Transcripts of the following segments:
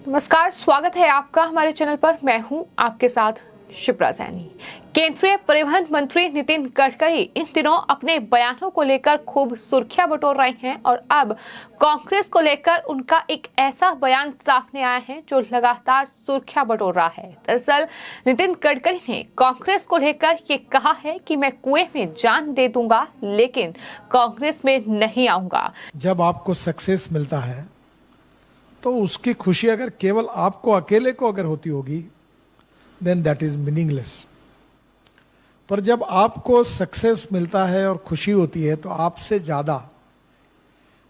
नमस्कार, स्वागत है आपका हमारे चैनल पर। मैं हूं आपके साथ शिप्रा सैनी। केंद्रीय परिवहन मंत्री नितिन गडकरी इन दिनों अपने बयानों को लेकर खूब सुर्खियां बटोर रहे हैं और अब कांग्रेस को लेकर उनका एक ऐसा बयान सामने आया है जो लगातार सुर्खियां बटोर रहा है। दरअसल नितिन गडकरी ने कांग्रेस को लेकर ये कहा है कि मैं कुएं में जान दे दूंगा लेकिन कांग्रेस में नहीं आऊंगा। जब आपको सक्सेस मिलता है तो उसकी खुशी अगर केवल आपको अकेले को अगर होती होगी देन दैट इज मीनिंगलेस। पर जब आपको सक्सेस मिलता है और खुशी होती है तो आपसे ज्यादा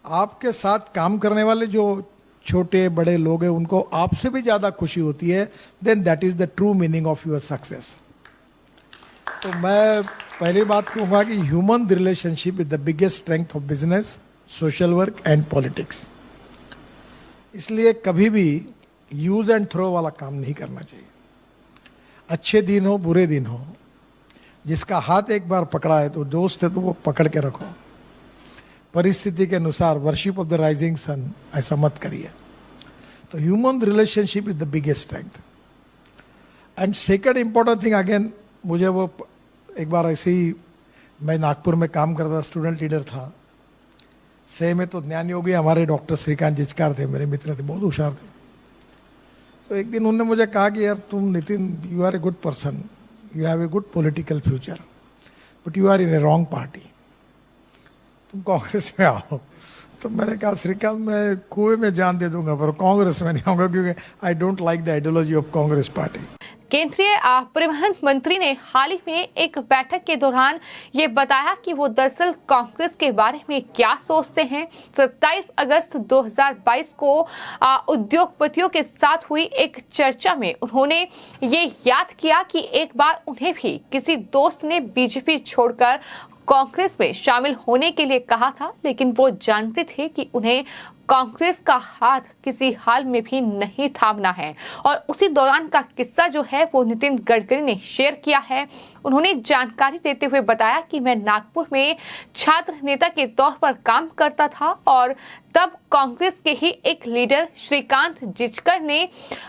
आपके साथ काम करने वाले जो छोटे बड़े लोग हैं उनको आपसे भी ज्यादा खुशी होती है, then that is the true meaning of your success. तो मैं पहली बात कहूंगा कि human relationship is the biggest strength of business, social work and politics. इसलिए कभी भी यूज एंड थ्रो वाला काम नहीं करना चाहिए। अच्छे दिन हो बुरे दिन हो, जिसका हाथ एक बार पकड़ा है तो दोस्त है तो वो पकड़ के रखो। परिस्थिति के अनुसार worship of the rising sun ऐसा मत करिए। तो human relationship is the biggest strength. And second important thing again, मुझे वो एक बार ऐसे ही मैं नागपुर में काम करता, स्टूडेंट लीडर था। से में तो ज्ञान योगी हमारे डॉक्टर श्रीकांत जिचकार थे, मेरे मित्र थे, बहुत होशियार थे। तो एक दिन उन्होंने मुझे कहा कि यार तुम Nitin, you are a good person, you have a good political future, but you are in a wrong party, तुम कांग्रेस में आओ। तो मैंने कहा श्रीकांत मैं कुएं में जान दे दूंगा पर कांग्रेस में नहीं आऊंगा क्योंकि I don't like the ideology of Congress party. केंद्रीय परिवहन मंत्री ने हाल ही में एक बैठक के दौरान ये बताया कि वो दरअसल कांग्रेस के बारे में क्या सोचते हैं। 27 अगस्त 2022 को उद्योगपतियों के साथ हुई एक चर्चा में उन्होंने ये याद किया कि एक बार उन्हें भी किसी दोस्त ने बीजेपी छोड़कर कांग्रेस में शामिल होने के लिए कहा था, लेकिन वो जानते थे कि उन्हें कांग्रेस का हाथ किसी हाल में भी नहीं थामना है। और उसी दौरान का किस्सा जो है वो नितिन गडकरी ने शेयर किया है। उन्होंने जानकारी देते हुए बताया कि मैं नागपुर में छात्र नेता के तौर पर काम करता था और तब कांग्रेस के ही एक लीडर श्रीकांत जिचकर ने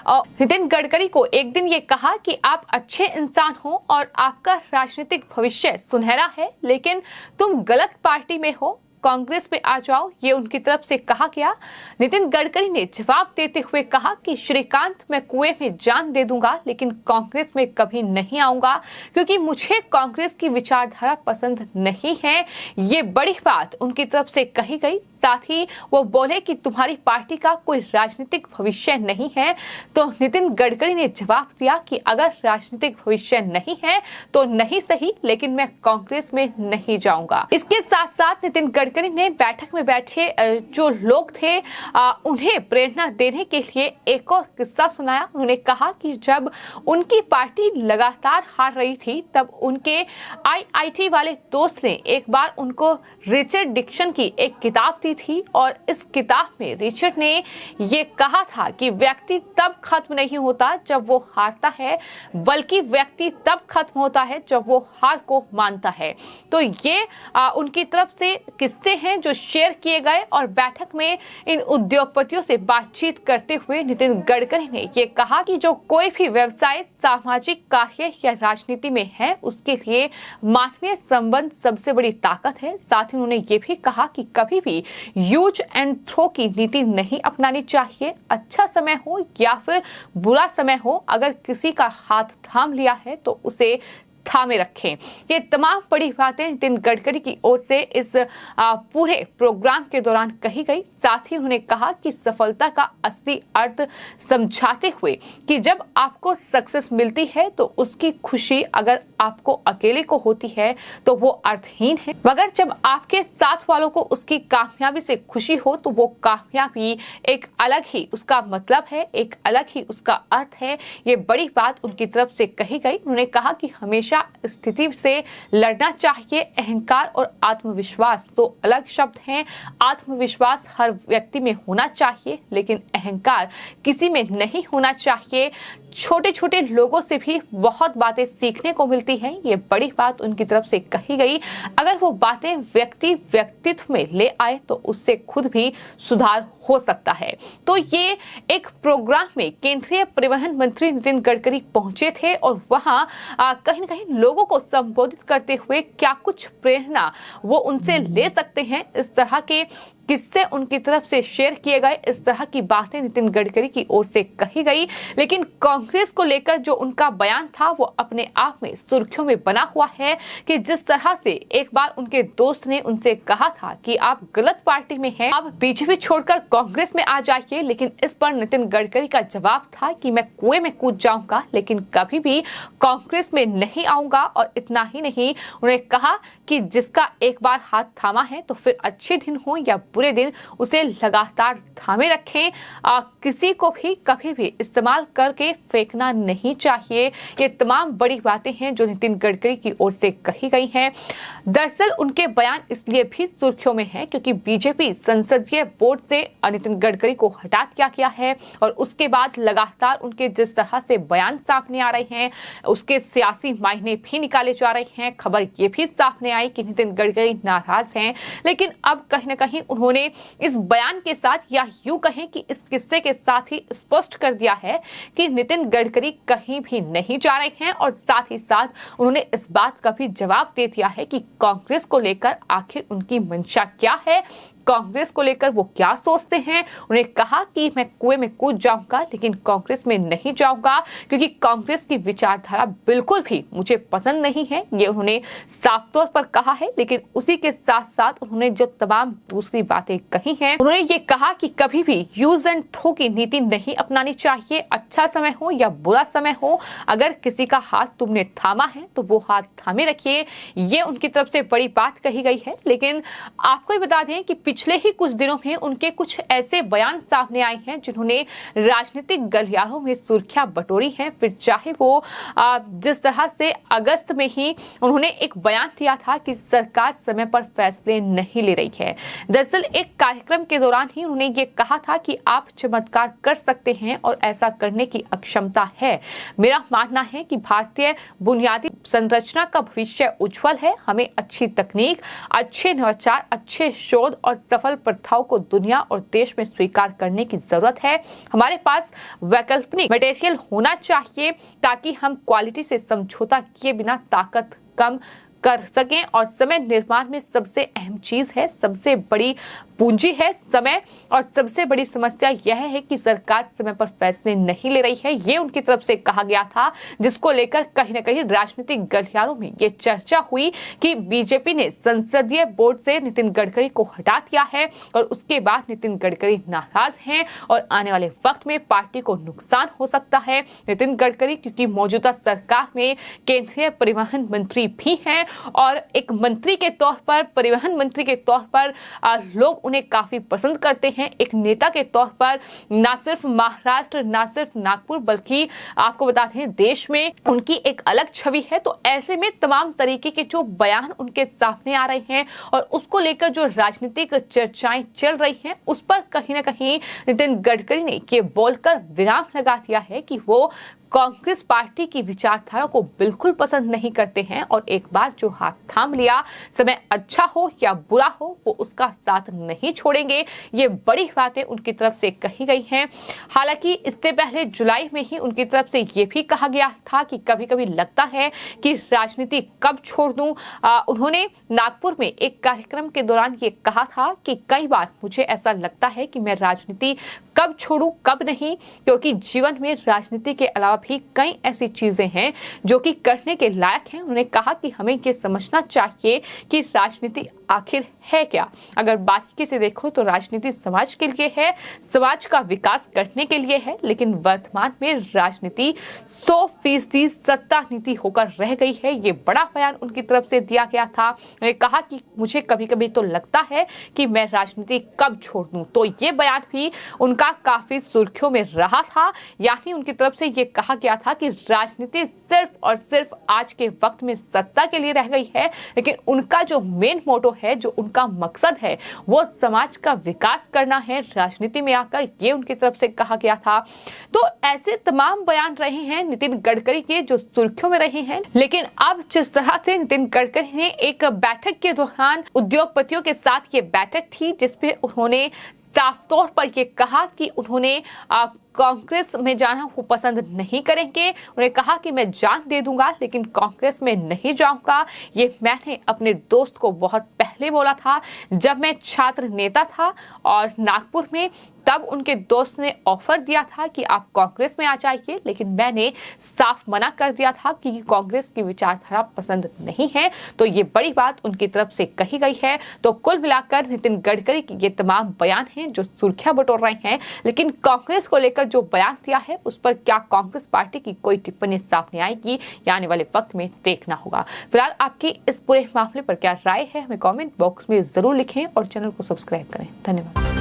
नितिन गडकरी को एक दिन ये कहा कि आप अच्छे इंसान हो और आपका राजनीतिक भविष्य सुनहरा है, लेकिन तुम गलत पार्टी में हो, कांग्रेस पे आ जाओ, ये उनकी तरफ से कहा गया। नितिन गडकरी ने जवाब देते हुए कहा कि श्रीकांत, मैं कुएं में जान दे दूंगा लेकिन कांग्रेस में कभी नहीं आऊंगा क्योंकि मुझे कांग्रेस की विचारधारा पसंद नहीं है। ये बड़ी बात उनकी तरफ से कही गई। साथ ही वो बोले कि तुम्हारी पार्टी का कोई राजनीतिक भविष्य नहीं है। तो नितिन गडकरी ने जवाब दिया कि अगर राजनीतिक भविष्य नहीं है तो नहीं सही, लेकिन मैं कांग्रेस में नहीं जाऊंगा। इसके साथ साथ नितिन गडकरी ने बैठक में बैठे जो लोग थे उन्हें प्रेरणा देने के लिए एक और किस्सा सुनाया। उन्होंने कहा कि जब उनकी पार्टी लगातार हार रही थी तब उनके IIT वाले दोस्त ने एक बार उनको रिचर्ड डिक्सन की एक किताब थी और इस किताब में रिचर्ड ने ये कहा था कि व्यक्ति तब खत्म नहीं होता जब वो हारता है, बल्कि व्यक्ति तब खत्म होता है जब वो हार को मानता है। तो ये उनकी तरफ से किस्से हैं जो शेयर किए गए। और बैठक में इन उद्योगपतियों से बातचीत करते हुए नितिन गडकरी ने ये कहा कि जो कोई भी व्यवसाय, सामाजिक कार्य या राजनीति में है उसके लिए मानवीय संबंध सबसे बड़ी ताकत है। साथ ही उन्होंने ये भी कहा कि कभी भी यूज एंड थ्रो की नीति नहीं अपनानी चाहिए। अच्छा समय हो या फिर बुरा समय हो, अगर किसी का हाथ थाम लिया है तो उसे थामे रखें। ये तमाम बड़ी बातें नितिन गडकरी की ओर से इस पूरे प्रोग्राम के दौरान कही गई। साथ ही उन्होंने कहा कि सफलता का असली अर्थ समझाते हुए कि जब आपको सक्सेस मिलती है तो उसकी खुशी अगर आपको अकेले को होती है तो वो अर्थहीन है, मगर जब आपके साथ वालों को उसकी कामयाबी से खुशी हो तो वो कामयाबी एक अलग ही उसका मतलब है, एक अलग ही उसका अर्थ है। ये बड़ी बात उनकी तरफ से कही गई। उन्होंने कहा कि हमेशा स्थिति से लड़ना चाहिए। अहंकार और आत्मविश्वास दो अलग शब्द हैं। आत्मविश्वास हर व्यक्ति में होना चाहिए लेकिन अहंकार किसी में नहीं होना चाहिए। छोटे छोटे लोगों से भी बहुत बातें सीखने को मिलती हैं। ये बड़ी बात उनकी तरफ से कही गई। अगर वो बातें व्यक्तित्व में ले आए तो उससे खुद भी सुधार हो सकता है। तो ये एक प्रोग्राम में केंद्रीय परिवहन मंत्री नितिन गडकरी पहुंचे थे और वहां कहीं न कहीं लोगों को संबोधित करते हुए क्या कुछ प्रेरणा वो उनसे ले सकते हैं, इस तरह के किस्से उनकी तरफ से शेयर किए गए, इस तरह की बातें नितिन गडकरी की ओर से कही गई। लेकिन कांग्रेस को लेकर जो उनका बयान था वो अपने आप में सुर्खियों में बना हुआ है कि जिस तरह से एक बार उनके दोस्त ने उनसे कहा था कि आप गलत पार्टी में हैं, आप बीजेपी छोड़कर कांग्रेस में आ जाइए, लेकिन इस पर नितिन गडकरी का जवाब था कि मैं कुएं में कूद जाऊंगा लेकिन कभी भी कांग्रेस में नहीं आऊंगा। और इतना ही नहीं, उन्होंने कहा कि जिसका एक बार हाथ थामा है तो फिर अच्छे दिन हो या बुरे दिन उसे लगातार थामे रखें, किसी को भी कभी भी इस्तेमाल करके फेंकना नहीं चाहिए। ये तमाम बड़ी बातें हैं जो नितिन गडकरी की ओर से कही गई हैं। दरअसल उनके बयान इसलिए भी सुर्खियों में है क्योंकि बीजेपी संसदीय बोर्ड से नितिन गडकरी को हटा दिया गया है और उसके बाद लगातार उनके जिस तरह से बयान सामने आ रहे हैं उसके सियासी मायने भी निकाले जा रहे हैं। खबर ये भी सामने आई कि नितिन गडकरी नाराज हैं, लेकिन अब कहीं न कहीं उन्होंने इस बयान के साथ या यूं कहें कि इस किस्से के साथ ही स्पष्ट कर दिया है कि नितिन गडकरी कहीं भी नहीं जा रहे हैं और साथ ही साथ उन्होंने इस बात का भी जवाब दे दिया है कि कांग्रेस को लेकर आखिर उनकी मंशा क्या है, कांग्रेस को लेकर वो क्या सोचते हैं। उन्हें कहा कि मैं कुएं में कूद जाऊंगा लेकिन कांग्रेस में नहीं जाऊंगा क्योंकि कांग्रेस की विचारधारा बिल्कुल भी मुझे पसंद नहीं है, ये उन्होंने साफ तौर पर कहा है। लेकिन उसी के साथ साथ उन्होंने जो तमाम दूसरी बातें कही हैं, उन्होंने ये कहा कि कभी भी यूज एंड थ्रो की नीति नहीं अपनानी चाहिए। अच्छा समय हो या बुरा समय हो, अगर किसी का हाथ तुमने थामा है तो वो हाथ थामे रखिए, ये उनकी तरफ से बड़ी बात कही गई है। लेकिन आपको ये बता दें कि पिछले ही कुछ दिनों में उनके कुछ ऐसे बयान सामने आए हैं जिन्होंने राजनीतिक गलियारों में सुर्खियां बटोरी हैं। फिर चाहे वो जिस तरह से अगस्त में ही उन्होंने एक बयान दिया था कि सरकार समय पर फैसले नहीं ले रही है। दरअसल एक कार्यक्रम के दौरान ही उन्होंने ये कहा था कि आप चमत्कार कर सकते हैं और ऐसा करने की अक्षमता है। मेरा मानना है कि भारतीय बुनियादी संरचना का भविष्य उज्जवल है। हमें अच्छी तकनीक, अच्छे नवाचार, अच्छे शोध और सफल प्रथाओं को दुनिया और देश में स्वीकार करने की जरूरत है। हमारे पास वैकल्पिक मटेरियल होना चाहिए ताकि हम क्वालिटी से समझौता किए बिना ताकत कम कर सकें। और समय निर्माण में सबसे अहम चीज है, सबसे बड़ी पूंजी है समय, और सबसे बड़ी समस्या यह है कि सरकार समय पर फैसले नहीं ले रही है। ये उनकी तरफ से कहा गया था, जिसको लेकर कहीं न कहीं राजनीतिक गलियारों में ये चर्चा हुई कि बीजेपी ने संसदीय बोर्ड से नितिन गडकरी को हटा दिया है और उसके बाद नितिन गडकरी नाराज हैं और आने वाले वक्त में पार्टी को नुकसान हो सकता है। नितिन गडकरी क्योंकि मौजूदा सरकार में केंद्रीय परिवहन मंत्री भी हैं और एक मंत्री के तौर पर, परिवहन मंत्री के तौर पर लोग उन्हें काफी पसंद करते हैं। एक नेता के तौर पर ना सिर्फ महाराष्ट्र, ना सिर्फ नागपुर, बल्कि आपको बता दें देश में उनकी एक अलग छवि है। तो ऐसे में तमाम तरीके के जो बयान उनके सामने आ रहे हैं और उसको लेकर जो राजनीतिक चर्चाएं चल रही हैं, उस पर कहीं ना कहीं नितिन गडकरी ने ये बोलकर विराम लगा दिया है कि वो कांग्रेस पार्टी की विचारधारा को बिल्कुल पसंद नहीं करते हैं और एक बार जो हाथ थाम लिया, समय अच्छा हो या बुरा हो, वो उसका साथ नहीं छोड़ेंगे। ये बड़ी बातें उनकी तरफ से कही गई हैं। हालांकि इससे पहले जुलाई में ही उनकी तरफ से ये भी कहा गया था कि कभी कभी लगता है कि राजनीति कब छोड़ दूं। उन्होंने नागपुर में एक कार्यक्रम के दौरान ये कहा था कि कई बार मुझे ऐसा लगता है कि मैं राजनीति कब छोड़ूं कब नहीं, क्योंकि जीवन में राजनीति के अलावा भी कई ऐसी चीजें हैं जो कि करने के लायक हैं। उन्होंने कहा कि हमें ये समझना चाहिए कि राजनीति आखिर है क्या। अगर बारीकी से देखो तो राजनीति समाज के लिए है, समाज का विकास करने के लिए है, लेकिन वर्तमान में राजनीति 100% सत्ता नीति होकर रह गई है। ये बड़ा बयान उनकी तरफ से दिया गया था। उन्होंने कहा कि मुझे कभी कभी तो लगता है कि मैं राजनीति कब छोड़ दूं। तो ये बयान भी उनका काफी सुर्खियों में रहा था। यानी उनकी तरफ से ये कहा गया था कि राजनीति सिर्फ और सिर्फ आज के वक्त में सत्ता के लिए रह गई है, लेकिन उनका जो मेन मोटो है, जो उनका मकसद है, वो समाज का विकास करना है राजनीति में आकर। ये उनकी तरफ से कहा गया था। तो ऐसे तमाम बयान रहे हैं नितिन गडकरी के जो सुर्खियों में रहे हैं। लेकिन अब जिस तरह से नितिन गडकरी ने एक बैठक के दौरान उद्योगपतियों के साथ ये बैठक थी जिसपे उन्होंने साफ तौर पर ये कहा कि उन्होंने कांग्रेस में जाना वो पसंद नहीं करेंगे। उन्होंने कहा कि मैं जान दे दूंगा लेकिन कांग्रेस में नहीं जाऊंगा। ये मैंने अपने दोस्त को बहुत पहले बोला था जब मैं छात्र नेता था और नागपुर में, तब उनके दोस्त ने ऑफर दिया था कि आप कांग्रेस में आ जाइए, लेकिन मैंने साफ मना कर दिया था कि कांग्रेस की विचारधारा पसंद नहीं है। तो ये बड़ी बात उनकी तरफ से कही गई है। तो कुल मिलाकर नितिन गडकरी की ये तमाम बयान हैं जो सुर्खियां बटोर रहे हैं, लेकिन कांग्रेस को लेकर जो बयान दिया है उस पर क्या कांग्रेस पार्टी की कोई टिप्पणी सामने आएगी या आने वाले वक्त में देखना होगा। फिलहाल आपकी इस पूरे मामले पर क्या राय है हमें कमेंट बॉक्स में जरूर लिखें और चैनल को सब्सक्राइब करें। धन्यवाद।